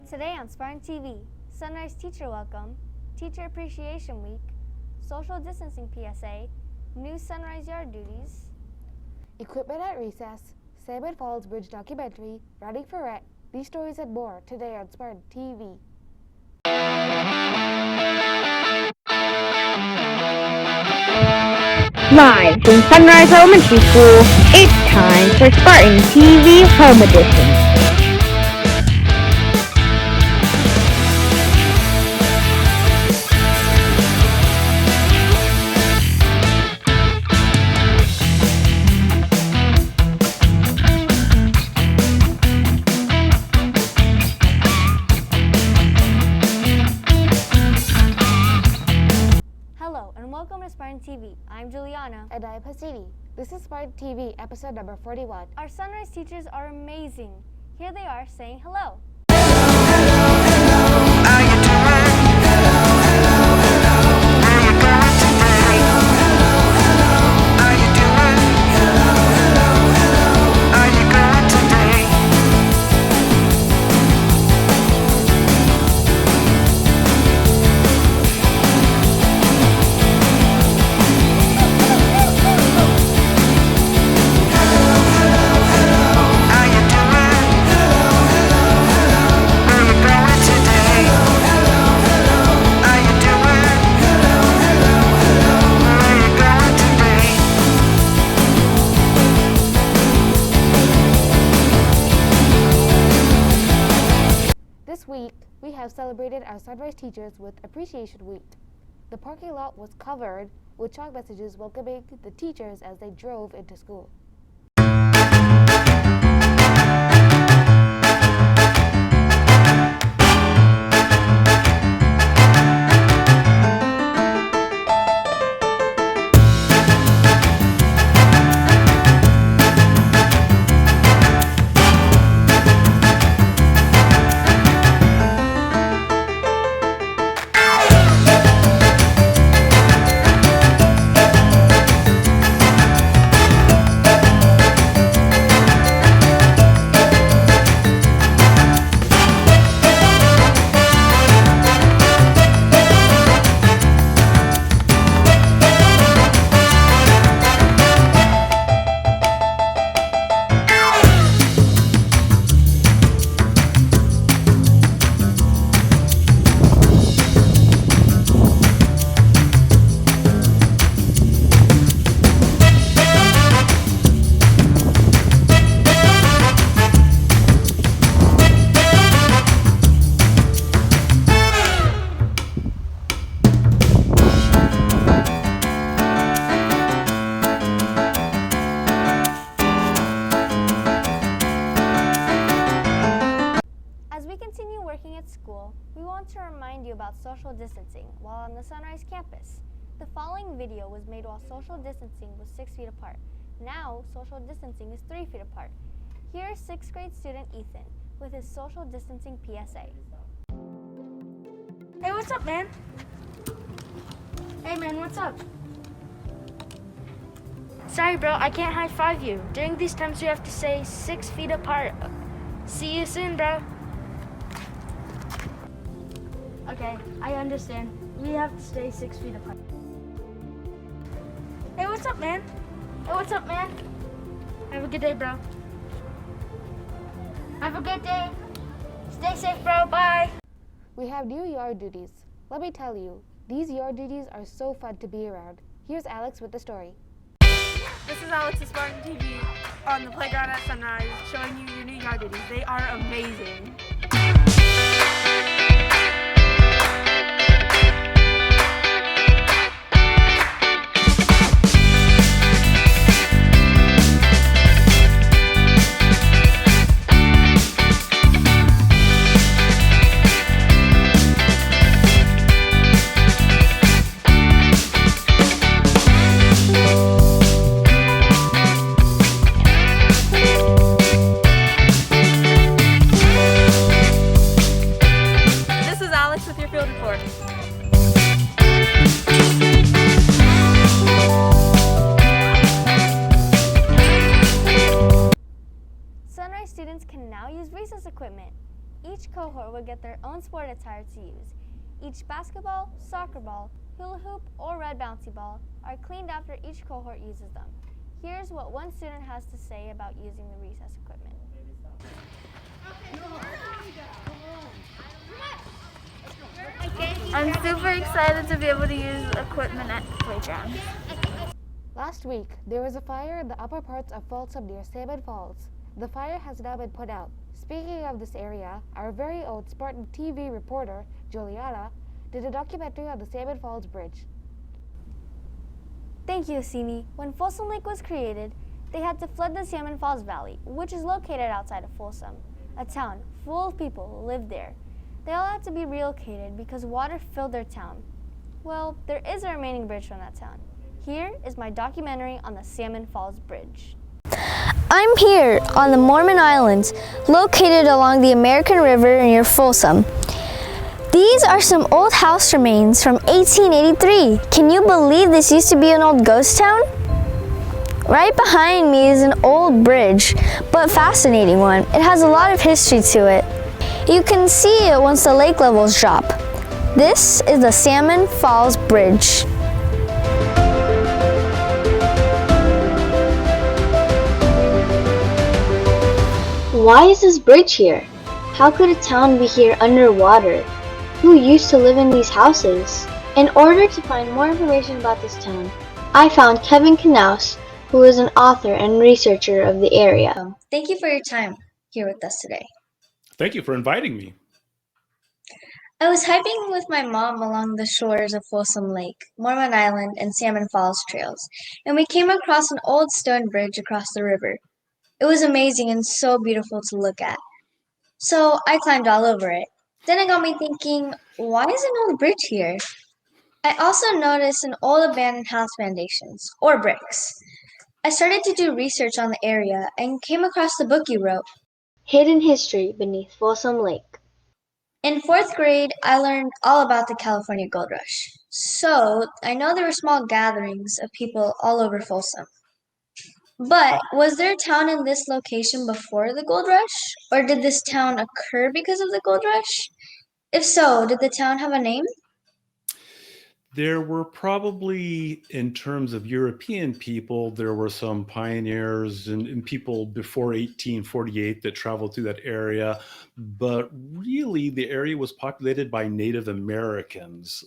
Today on Spartan TV, Sunrise Teacher Welcome, Teacher Appreciation Week, Social Distancing PSA, new Sunrise Yard duties, Equipment at recess, Salmon Falls Bridge documentary, Running for Rent. These stories and more today on Spartan TV. Live from Sunrise Elementary School, it's time for Spartan TV Home Edition. Hello and welcome to Spartan TV. I'm Juliana. And I'm Hasini. This is Spartan TV, episode number 41. Our Sunrise teachers are amazing. Here they are saying hello. This week, we have celebrated our Sunrise teachers with Appreciation Week. The parking lot was covered with chalk messages welcoming the teachers as they drove into school. As we continue working at school, we want to remind you about social distancing while on the Sunrise campus. The following video was made while social distancing was 6 feet apart. Now, social distancing is 3 feet apart. Here is 6th grade student Ethan with his social distancing PSA. Hey, what's up, man? Hey, man, what's up? Sorry, bro, I can't high five you. During these times, you have to stay 6 feet apart. See you soon, bro. Okay, I understand. We have to stay 6 feet apart. Hey, what's up, man? Hey, what's up, man? Have a good day, bro. Have a good day. Stay safe, bro. Bye. We have new yard duties. Let me tell you, these yard duties are so fun to be around. Here's Alex with the story. This is Alex of Spartan TV on the playground at Sunrise, showing you your new yard duties. They are amazing. With your field report. Sunrise students can now use recess equipment. Each cohort would get their own sport attire to use. Each basketball, soccer ball, hula hoop, or red bouncy ball are cleaned after each cohort uses them. Here's what one student has to say about using the recess equipment. I'm super excited to be able to use equipment at the playground. Last week, there was a fire in the upper parts of Folsom near Salmon Falls. The fire has now been put out. Speaking of this area, our very own Spartan TV reporter, Juliana, did a documentary on the Salmon Falls Bridge. Thank you, Simi. When Folsom Lake was created, they had to flood the Salmon Falls Valley, which is located outside of Folsom. A town full of people who lived there. They all had to be relocated because water filled their town. Well, there is a remaining bridge from that town. Here is my documentary on the Salmon Falls Bridge. I'm here on the Mormon Islands, located along the American River near Folsom. These are some old house remains from 1883. Can you believe this used to be an old ghost town? Right behind me is an old bridge, but fascinating one. It has a lot of history to it. You can see it once the lake levels drop. This is the Salmon Falls Bridge. Why is this bridge here? How could a town be here underwater? Who used to live in these houses? In order to find more information about this town, I found Kevin Knaus, who is an author and researcher of the area. Thank you for your time here with us today. Thank you for inviting me. I was hiking with my mom along the shores of Folsom Lake, Mormon Island, and Salmon Falls trails, and we came across an old stone bridge across the river. It was amazing and so beautiful to look at. So I climbed all over it. Then it got me thinking, why is an old bridge here? I also noticed an old abandoned house foundations, or bricks. I started to do research on the area and came across the book you wrote. Hidden History Beneath Folsom Lake. In fourth grade, I learned all about the California Gold Rush. So I know there were small gatherings of people all over Folsom. But was there a town in this location before the gold rush? Or did this town occur because of the gold rush? If so, did the town have a name? There were probably, in terms of European people, there were some pioneers and people before 1848 that traveled through that area. But really, the area was populated by Native Americans.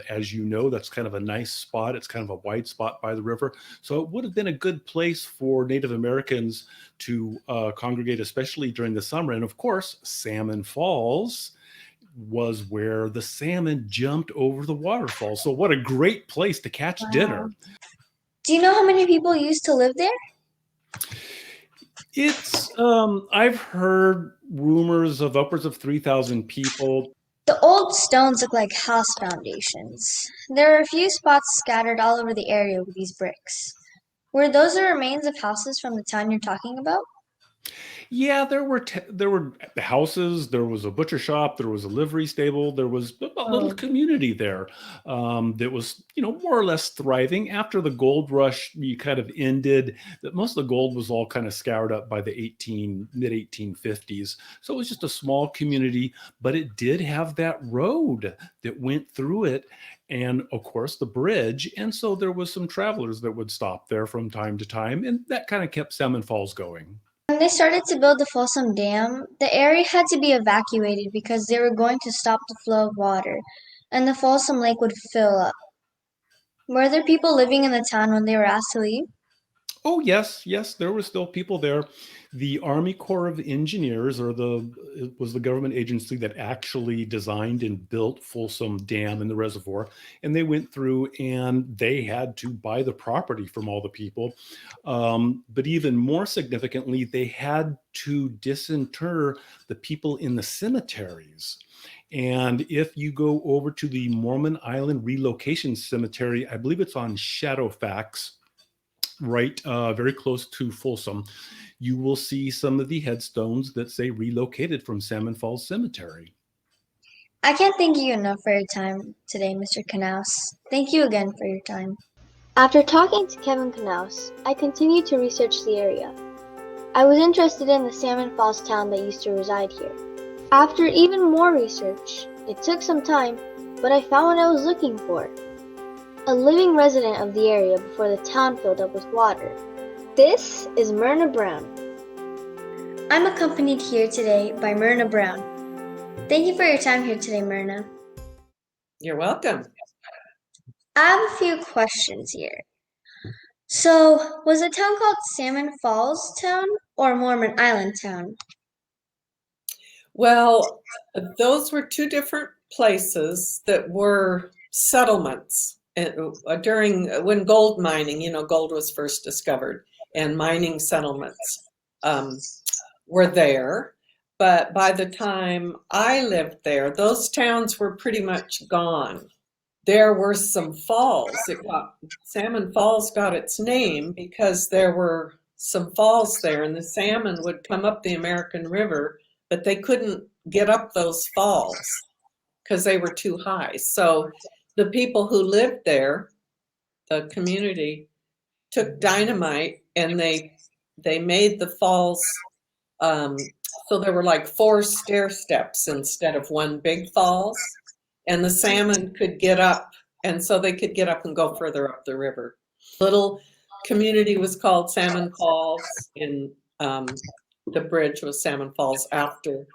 As you know, that's kind of a nice spot. It's kind of a wide spot by the river. So it would have been a good place for Native Americans to congregate, especially during the summer. And of course, Salmon Falls was where the salmon jumped over the waterfall. So what a great place to catch dinner. Do you know how many people used to live there? It's I've heard rumors of upwards of 3,000 people. The old stones look like house foundations. There are a few spots scattered all over the area with these bricks. Were those the remains of houses from the town you're talking about? Yeah, there were houses, there was a butcher shop, there was a livery stable, there was a little community there that was, more or less thriving. After the gold rush, you kind of ended. That most of the gold was all kind of scoured up by the mid 1850s. So it was just a small community, but it did have that road that went through it, and of course the bridge. And so there was some travelers that would stop there from time to time, and that kind of kept Salmon Falls going. When they started to build the Folsom Dam, the area had to be evacuated because they were going to stop the flow of water, and the Folsom Lake would fill up. Were there people living in the town when they were asked to leave? Oh, yes, there were still people there. The Army Corps of Engineers, it was the government agency that actually designed and built Folsom Dam and the reservoir, and they went through and they had to buy the property from all the people. But even more significantly, they had to disinter the people in the cemeteries. And if you go over to the Mormon Island Relocation Cemetery, I believe it's on Shadowfax, right, very close to Folsom, you will see some of the headstones that say relocated from Salmon Falls Cemetery. I can't thank you enough for your time today, Mr. Knaus. Thank you again for your time. After talking to Kevin Knaus, I continued to research the area. I was interested in the Salmon Falls town that used to reside here. After even more research, it took some time, but I found what I was looking for. A living resident of the area before the town filled up with water. This is Myrna Brown. I'm accompanied here today by Myrna Brown. Thank you for your time here today, Myrna. You're welcome. I have a few questions here. So, was the town called Salmon Falls Town or Mormon Island Town? Well, those were two different places that were settlements during when gold mining, gold was first discovered, and mining settlements were there. But by the time I lived there, those towns were pretty much gone. There were some falls. Salmon Falls got its name because there were some falls there, and the salmon would come up the American River, but they couldn't get up those falls because they were too high. So the people who lived there, the community, took dynamite and they made the falls so there were like 4 stair steps instead of one big falls, and the salmon could get up, and so they could get up and go further up the river. Little community was called Salmon Falls, and the bridge was Salmon Falls after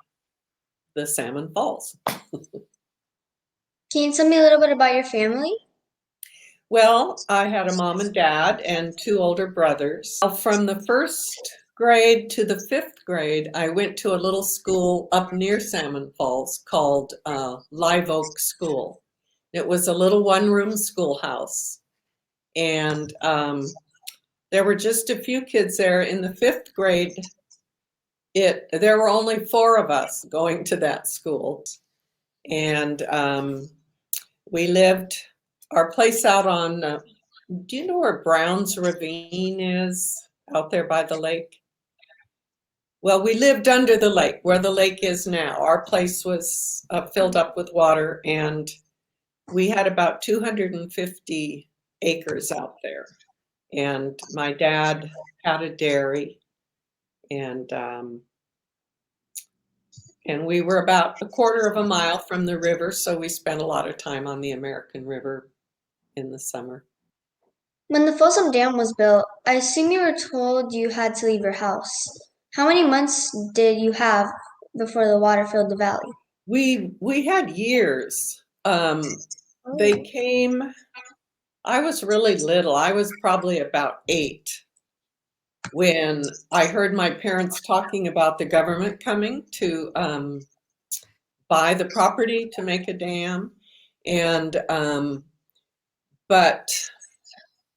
the Salmon Falls. Can you tell me a little bit about your family? Well, I had a mom and dad and 2 older brothers. From the 1st grade to the 5th grade, I went to a little school up near Salmon Falls called Live Oak School. It was a little 1-room schoolhouse, and there were just a few kids there. In the 5th grade, there were only 4 of us going to that school, and we lived our place out on, do you know where Brown's Ravine is, out there by the lake? Well, we lived under the lake, where the lake is now. Our place was filled up with water, and we had about 250 acres out there. And my dad had a dairy, and we were about a quarter of a mile from the river, so we spent a lot of time on the American River in the summer. When the Folsom Dam was built, I assume you were told you had to leave your house. How many months did you have before the water filled the valley? We had years. They came, I was really little. I was probably about 8 when I heard my parents talking about the government coming to buy the property to make a dam. And but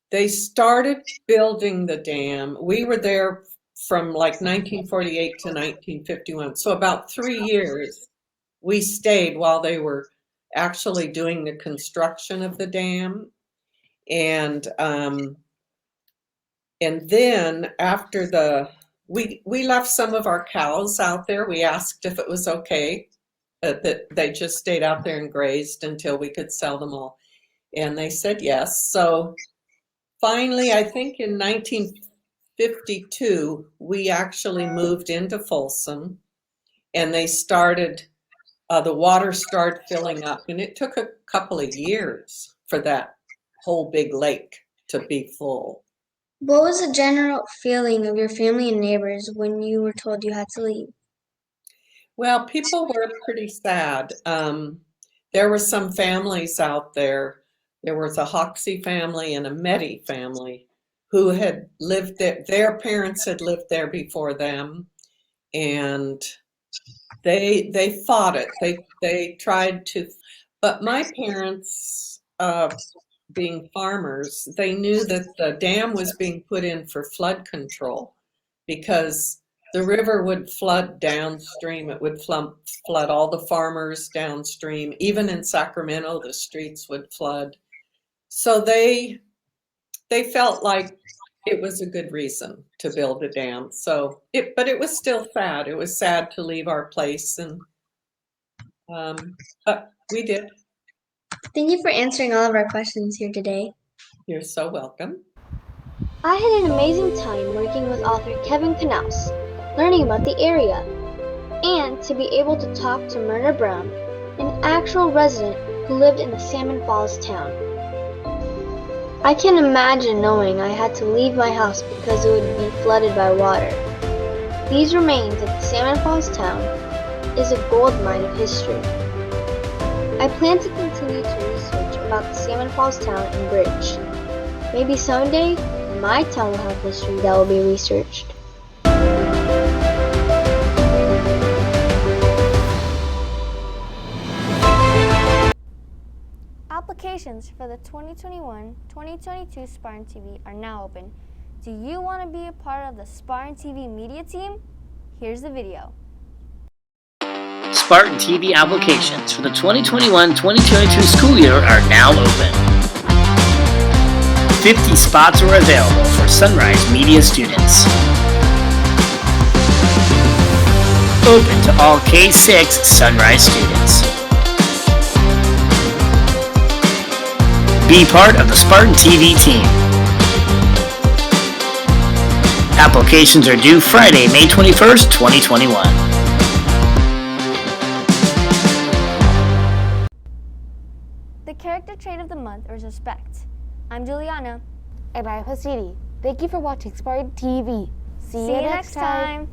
they started building the dam. We were there from like 1948 to 1951. So about 3 years we stayed while they were actually doing the construction of the dam. And then after we left some of our cows out there. We asked if it was okay that they just stayed out there and grazed until we could sell them all. And they said yes. So finally, I think in 1952, we actually moved into Folsom, and they started, the water started filling up, and it took a couple of years for that whole big lake to be full. What was the general feeling of your family and neighbors when you were told you had to leave? Well, people were pretty sad. There were some families out there. There was a Hoxie family and a Meddy family who had lived there. Their parents had lived there before them, and they fought it. They tried to, but my parents, being farmers, they knew that the dam was being put in for flood control because the river would flood downstream. It would flood all the farmers downstream. Even in Sacramento, the streets would flood. So they felt like it was a good reason to build a dam. But it was still sad. It was sad to leave our place, and but we did. Thank you for answering all of our questions here today. You're so welcome. I had an amazing time working with author Kevin Knaus, learning about the area. and to be able to talk to Myrna Brown, an actual resident who lived in the Salmon Falls town. I can imagine knowing I had to leave my house because it would be flooded by water. These remains of the Salmon Falls town is a gold mine of history. I plan to continue to research about the Salmon Falls town and bridge. Maybe someday, my town will have history that will be researched. Applications for the 2021-2022 Spartan TV are now open. Do you want to be a part of the Spartan TV media team? Here's the video. Spartan TV applications for the 2021-2022 school year are now open. 50 spots are available for Sunrise Media students. Open to all K-6 Sunrise students. Be part of the Spartan TV team. Applications are due Friday, May 21st, 2021. The character trait of the month is respect. I'm Juliana. And I'm Hasidi. Thank you for watching Spartan TV. See you next time.